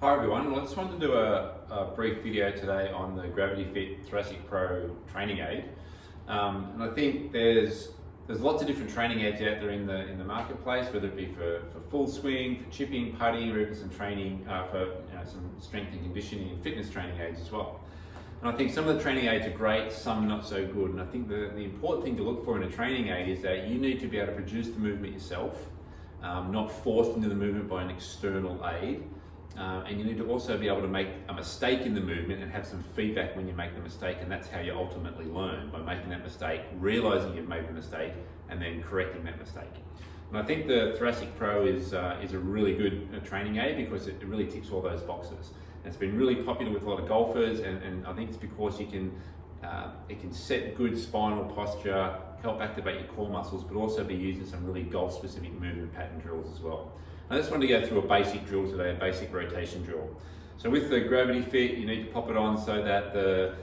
Hi everyone, I just wanted to do a brief video today on the Gravity Fit Thoracic Pro training aid. And I think there's lots of different training aids out there in the marketplace, whether it be for full swing, for chipping, putting, or even some training for some strength and conditioning and fitness training aids as well. And I think some of the training aids are great, some not so good. And I think the important thing to look for in a training aid is that you need to be able to produce the movement yourself, not forced into the movement by an external aid. And you need to also be able to make a mistake in the movement and have some feedback when you make the mistake, and that's how you ultimately learn, by making that mistake, realizing you've made the mistake, and then correcting that mistake. And I think the Thoracic Pro is a really good training aid because it really ticks all those boxes. And it's been really popular with a lot of golfers, and I think it's because it can set good spinal posture, help activate your core muscles, but also be used in some really golf-specific movement pattern drills as well. I just wanted to go through a basic drill today, a basic rotation drill. So with the Gravity Fit, you need to pop it on so that the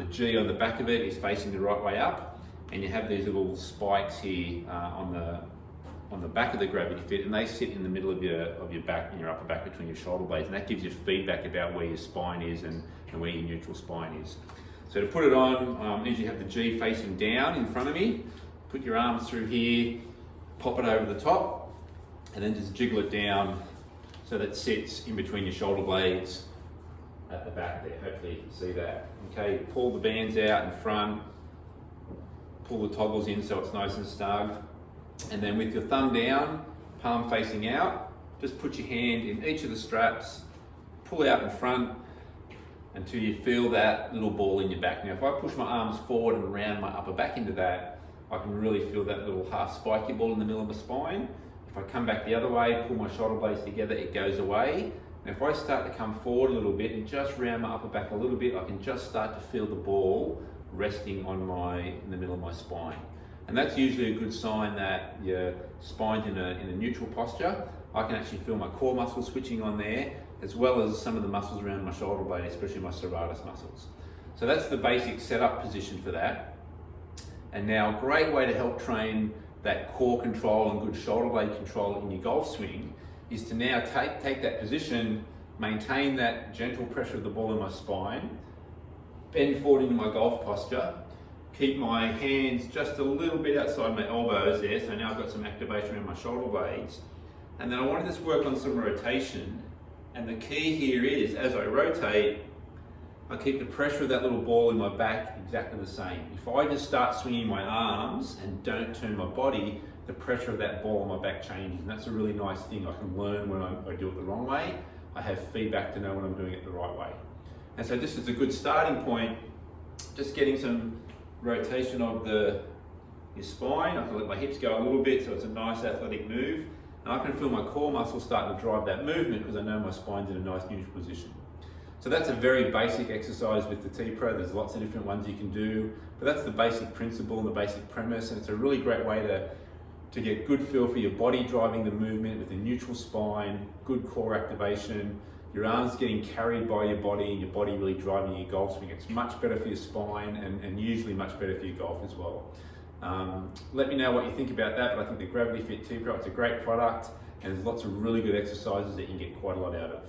G on the back of it is facing the right way up, and you have these little spikes here on the back of the Gravity Fit, and they sit in the middle of your back and your upper back between your shoulder blades, and that gives you feedback about where your spine is and where your neutral spine is. So to put it on, usually have the G facing down in front of me, put your arms through here, pop it over the top, and then just jiggle it down so that it sits in between your shoulder blades at the back there. Hopefully you can see that. Okay, pull the bands out in front, pull the toggles in so it's nice and snug, and then with your thumb down, palm facing out, just put your hand in each of the straps, pull out in front until you feel that little ball in your back. Now if I push my arms forward and around my upper back into that, I can really feel that little half spiky ball in the middle of my spine. If I come back the other way, pull my shoulder blades together, it goes away. And if I start to come forward a little bit and just round my upper back a little bit, I can just start to feel the ball resting on in the middle of my spine. And that's usually a good sign that your spine's in a neutral posture. I can actually feel my core muscles switching on there, as well as some of the muscles around my shoulder blade, especially my serratus muscles. So that's the basic setup position for that. And now a great way to help train that core control and good shoulder blade control in your golf swing is to now take that position, maintain that gentle pressure of the ball in my spine, bend forward into my golf posture, keep my hands just a little bit outside my elbows there, so now I've got some activation around my shoulder blades. And then I want to just work on some rotation, and the key here is, as I rotate, I keep the pressure of that little ball in my back exactly the same. If I just start swinging my arms and don't turn my body, the pressure of that ball on my back changes, and that's a really nice thing. I can learn when I do it the wrong way. I have feedback to know when I'm doing it the right way. And so this is a good starting point, just getting some rotation of your spine. I can let my hips go a little bit so it's a nice athletic move, and I can feel my core muscles starting to drive that movement because I know my spine's in a nice neutral position. So that's a very basic exercise with the T-Pro. There's lots of different ones you can do, but that's the basic principle and the basic premise, and it's a really great way to get good feel for your body driving the movement with a neutral spine, good core activation, your arms getting carried by your body and your body really driving your golf swing. It's much better for your spine and usually much better for your golf as well. Let me know what you think about that, but I think the Gravity Fit T-Pro, it's a great product, and there's lots of really good exercises that you can get quite a lot out of.